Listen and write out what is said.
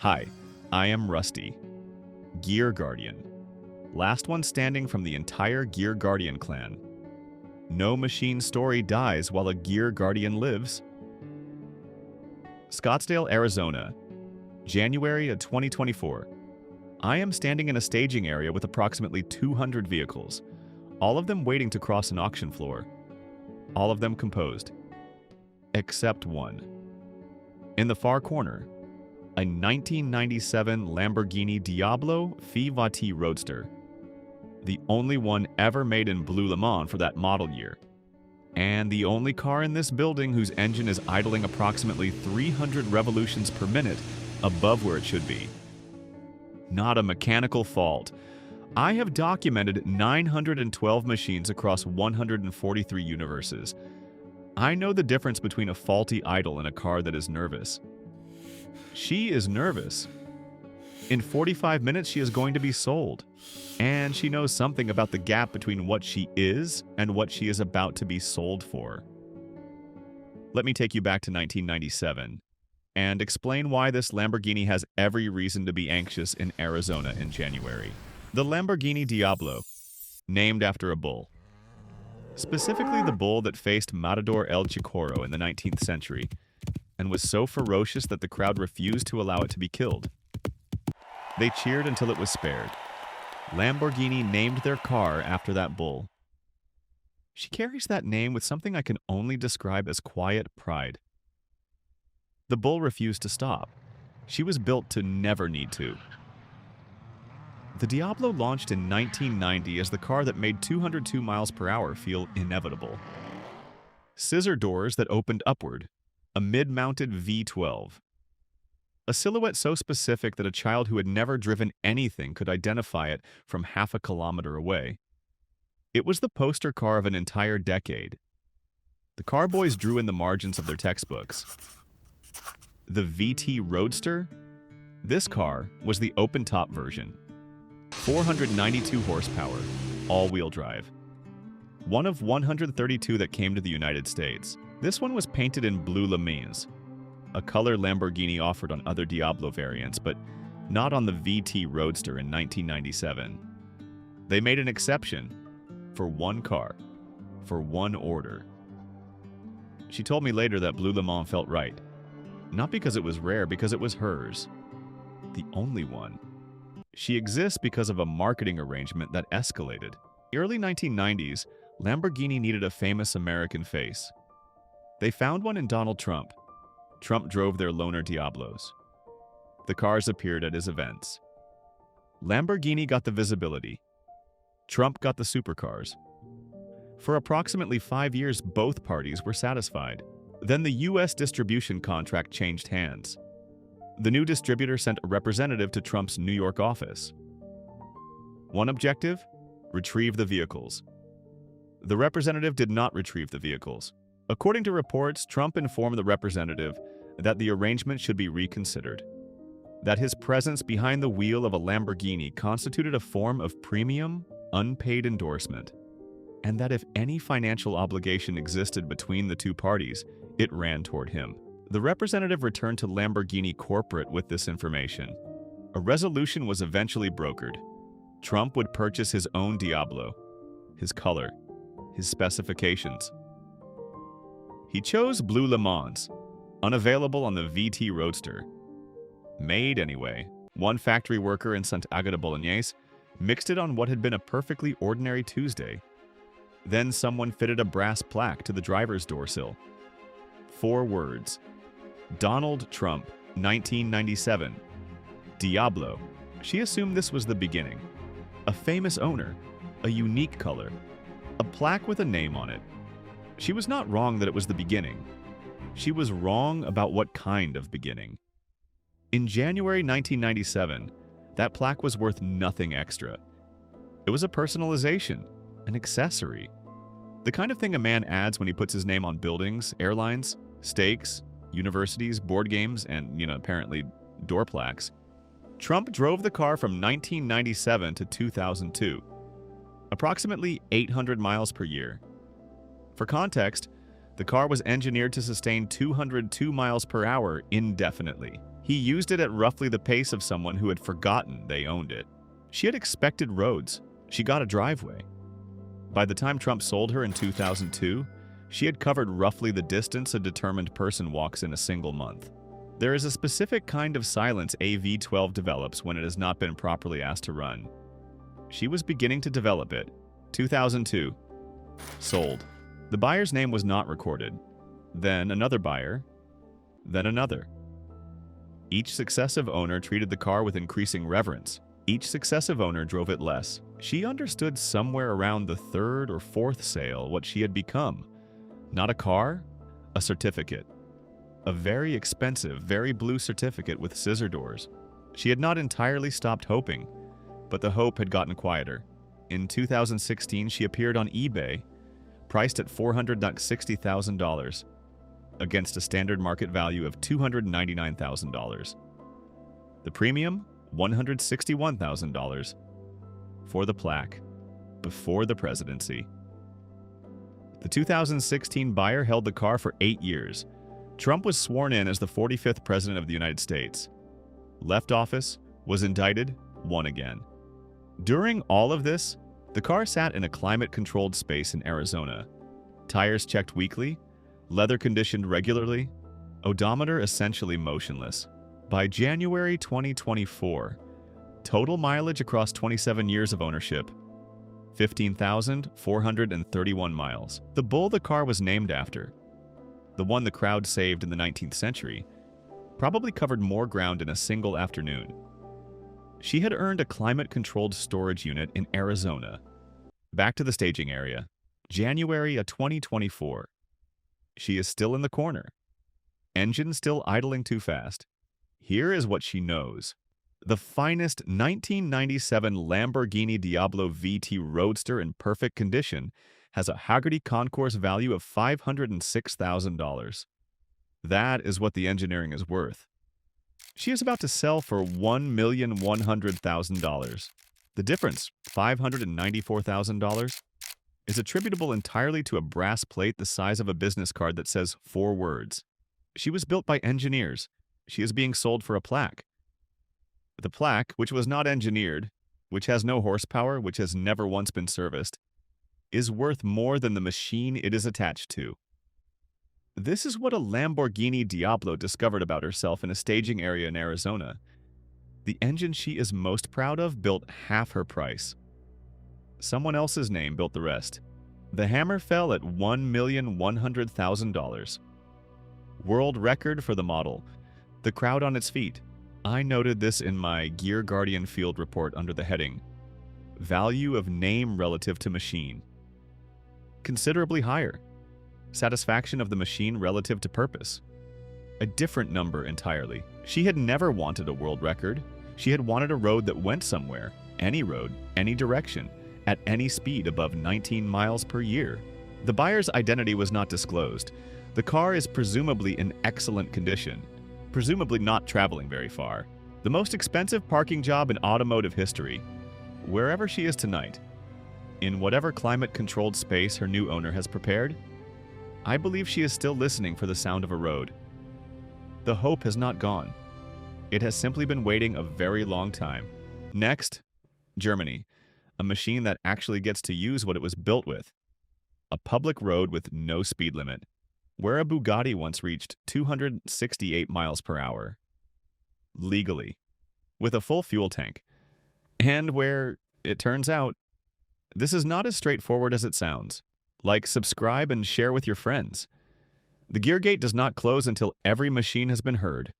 Hi, I am Rusty, Gear Guardian. Last one standing from the entire Gear Guardian clan. No machine story dies while a Gear Guardian lives. Scottsdale, Arizona, January of 2024. I am standing in a staging area with approximately 200 vehicles, all of them waiting to cross an auction floor. All of them composed, except one. In the far corner, a 1997 Lamborghini Diablo VT Roadster, the only one ever made in Blu Le Mans for that model year, and the only car in this building whose engine is idling approximately 300 revolutions per minute above where it should be. Not a mechanical fault. I have documented 912 machines across 143 universes. I know the difference between a faulty idle and a car that is nervous. She is nervous. In 45 minutes, she is going to be sold. And she knows something about the gap between what she is and what she is about to be sold for. Let me take you back to 1997 and explain why this Lamborghini has every reason to be anxious in Arizona in January. The Lamborghini Diablo, named after a bull. Specifically the bull that faced Matador El Chicoro in the 19th century, and was so ferocious that the crowd refused to allow it to be killed. They cheered until it was spared. Lamborghini named their car after that bull. She carries that name with something I can only describe as quiet pride. The bull refused to stop. She was built to never need to. The Diablo launched in 1990 as the car that made 202 miles per hour feel inevitable. Scissor doors that opened upward. A mid-mounted V12. A silhouette so specific that a child who had never driven anything could identify it from half a kilometer away. It was the poster car of an entire decade. The car boys drew in the margins of their textbooks. The VT Roadster? This car was the open-top version. 492 horsepower, all-wheel drive. One of 132 that came to the United States. This one was painted in Blu Le Mans, a color Lamborghini offered on other Diablo variants, but not on the VT Roadster in 1997. They made an exception for one car, for one order. She told me later that Blu Le Mans felt right, not because it was rare, because it was hers, the only one. She exists because of a marketing arrangement that escalated. The early 1990s, Lamborghini needed a famous American face. They found one in Donald Trump. Trump drove their loaner Diablos. The cars appeared at his events. Lamborghini got the visibility. Trump got the supercars. For approximately 5 years, both parties were satisfied. Then the U.S. distribution contract changed hands. The new distributor sent a representative to Trump's New York office. One objective? Retrieve the vehicles. The representative did not retrieve the vehicles. According to reports, Trump informed the representative that the arrangement should be reconsidered, that his presence behind the wheel of a Lamborghini constituted a form of premium, unpaid endorsement, and that if any financial obligation existed between the two parties, it ran toward him. The representative returned to Lamborghini corporate with this information. A resolution was eventually brokered. Trump would purchase his own Diablo, his color, his specifications. He chose Blu Le Mans, unavailable on the VT Roadster. Made anyway. One factory worker in Sant'Agata Bolognese mixed it on what had been a perfectly ordinary Tuesday. Then someone fitted a brass plaque to the driver's door sill. 4 words. Donald Trump, 1997. Diablo. She assumed this was the beginning. A famous owner, a unique color, a plaque with a name on it. She was not wrong that it was the beginning. She was wrong about what kind of beginning. In January 1997, that plaque was worth nothing extra. It was a personalization, an accessory. The kind of thing a man adds when he puts his name on buildings, airlines, steaks, universities, board games, and, apparently door plaques. Trump drove the car from 1997 to 2002, approximately 800 miles per year. For context, the car was engineered to sustain 202 miles per hour indefinitely. He used it at roughly the pace of someone who had forgotten they owned it. She had expected roads. She got a driveway. By the time Trump sold her in 2002, she had covered roughly the distance a determined person walks in a single month. There is a specific kind of silence a V12 develops when it has not been properly asked to run. She was beginning to develop it. 2002. Sold. The buyer's name was not recorded. Then another buyer. Then another. Each successive owner treated the car with increasing reverence. Each successive owner drove it less. She understood somewhere around the third or fourth sale what she had become. Not a car, a certificate. A very expensive, very blue certificate with scissor doors. She had not entirely stopped hoping, but the hope had gotten quieter. In 2016, she appeared on eBay, priced at $460,000, against a standard market value of $299,000. The premium, $161,000. For the plaque, before the presidency. The 2016 buyer held the car for 8 years. Trump was sworn in as the 45th president of the United States. Left office, was indicted, won again. During all of this, the car sat in a climate-controlled space in Arizona. Tires checked weekly, leather conditioned regularly, odometer essentially motionless. By January 2024, total mileage across 27 years of ownership, 15,431 miles. The bull the car was named after, the one the crowd saved in the 19th century, probably covered more ground in a single afternoon. She had earned a climate-controlled storage unit in Arizona. Back to the staging area. January of 2024. She is still in the corner. Engine still idling too fast. Here is what she knows. The finest 1997 Lamborghini Diablo VT Roadster in perfect condition has a Haggerty Concourse value of $506,000. That is what the engineering is worth. She is about to sell for $1,100,000. The difference, $594,000, is attributable entirely to a brass plate the size of a business card that says 4 words. She was built by engineers. She is being sold for a plaque. The plaque, which was not engineered, which has no horsepower, which has never once been serviced, is worth more than the machine it is attached to. This is what a Lamborghini Diablo discovered about herself in a staging area in Arizona. The engine she is most proud of built half her price. Someone else's name built the rest. The hammer fell at $1,100,000. World record for the model. The crowd on its feet. I noted this in my Gear Guardian field report under the heading, Value of Name Relative to Machine. Considerably higher. Satisfaction of the machine relative to purpose. A different number entirely. She had never wanted a world record. She had wanted a road that went somewhere, any road, any direction, at any speed above 19 miles per year. The buyer's identity was not disclosed. The car is presumably in excellent condition, presumably not traveling very far. The most expensive parking job in automotive history. Wherever she is tonight, in whatever climate-controlled space her new owner has prepared, I believe she is still listening for the sound of a road. The hope has not gone. It has simply been waiting a very long time. Next, Germany, a machine that actually gets to use what it was built with. A public road with no speed limit, where a Bugatti once reached 268 miles per hour. Legally, with a full fuel tank. And where, it turns out, this is not as straightforward as it sounds. Like, subscribe, and share with your friends. The Geargate does not close until every machine has been heard.